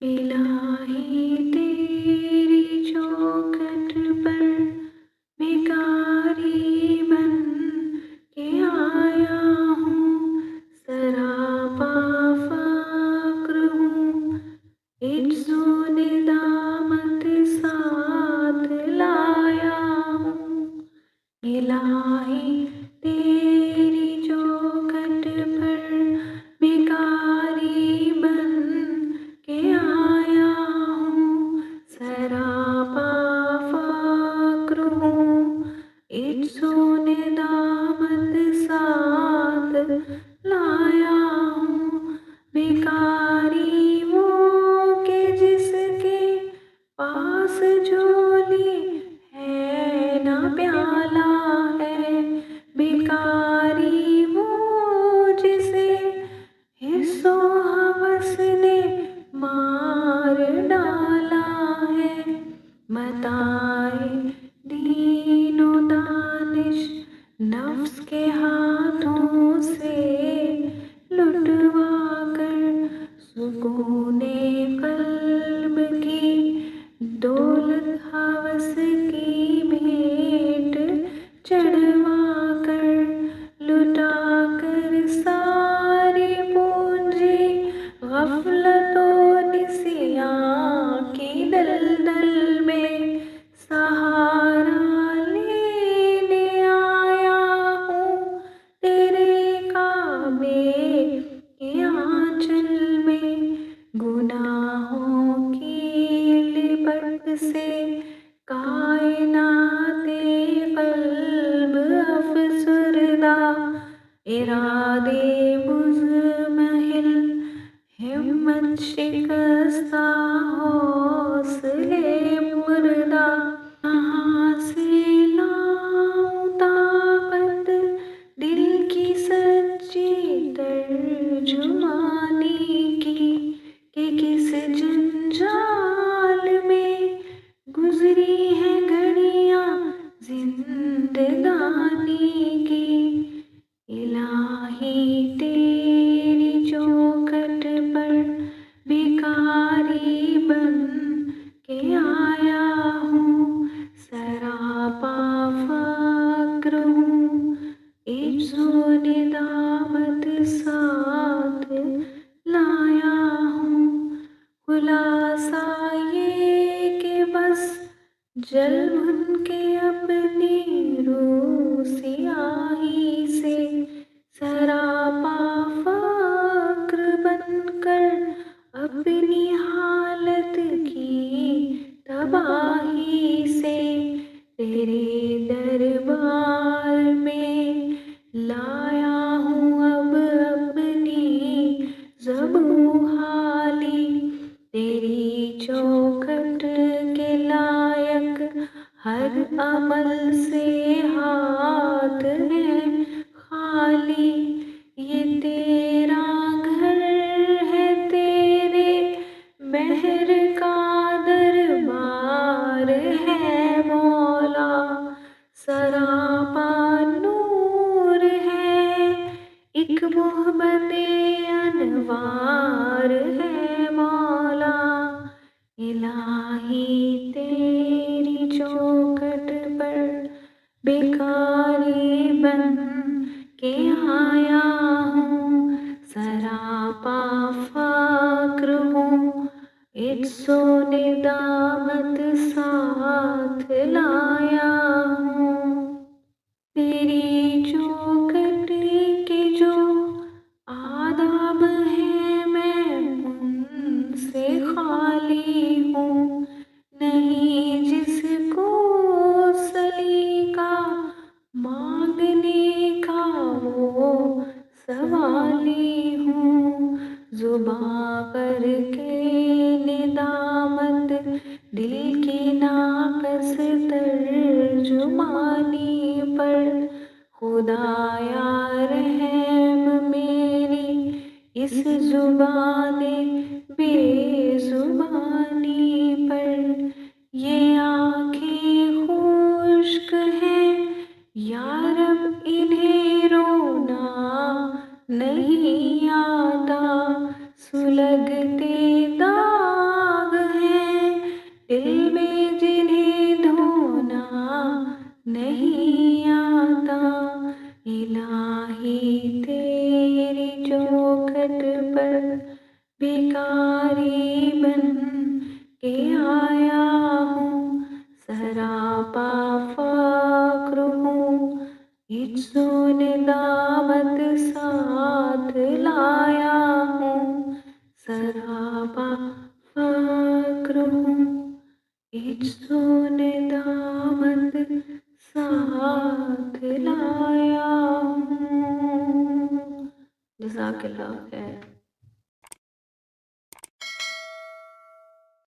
इलाही तेरी चौखट पर भिखारी बन के आया हूँ, सरापा फ़क्र हूँ, इज्जो निदामत साथ लाया हूँ। इलाही तेरी चौखट पर भिखारी बन के आया हूँ, सरापा फ़क्र हूँ, इज्जो निदामत साथ लाया हूँ। भिखारी वो के जिसके पास झोली है ना प्याला है, भिखारी वो जिसे हिस्सो हवस ने मार डाला है। मताए दीनो दानिश नफ्स के हाथों से लुटवा कर, सुकूने कल्ब की दौलत हवस की भेंट चढ़वा कर, लुटा कर सारी पूंजी गफलतों निसियां की दलदल में सहारा लेने आया हूँ, तेरे काबे के आंचल में। गुनाहों की लिपट से कायनाते क़ल्ब अफ़सरदा, इरादे मुज़महिल हिम्मत शिकस्ता हौसले मुर्दा। कहाँ से लाऊं ताकत दिल की सच्ची तर्जुमानी की, कि किस जंजाल में गुजरी है घड़ियां जिंदगानी की। इलाही तेरी चौखट पर भिखारी बन के आया हूँ, सरापा फ़क्र हूँ, इज्जो निदामत साथ लाया हूँ। खुलासा ये कि बस जल भुन के अपनी रूह सियाही से, सरापा फ़क्र बनकर अपनी हालत की तबाही से, तेरे दरबार में लाया हूँ अब अपनी ज़बूं हाली। तेरी चौखट के लायक हर अमल से हाथ है खाली, ये तेरा घर है, तेरे महर का दरबार है मौला, सरापा नूर है, एक मोहब्बते अनवार है मौला। इलाही तेरी चौखट पर भिखारी बन के आया हूँ, सरापा फ़क्र हूँ, इज्जो निदामत साथ लाया हूँ। तेरी चौखट के जो आदाब हैं मैं उनसे खाली हूँ, नहीं जिसको सलीका मांगने का वो सवाली हूँ। ज़ुबां करके निदामत दिल की नाकस तर्जुमानी पर, खुदाया रहम मेरी इस ज़ुबाने बेज़ुबानी पर। ये आँखें खुश्क हैं यारब, इन्हें रोना नहीं आता, सुलगते दाग भिखारी बन के आया हूँ, सरापा फक्र हूँ, इज्जो निदामत साथ लाया हूँ, सरापा फक्र हूँ, इज्जो निदामत साथ लाया हूँ। जज़ाकल्लाह खैर।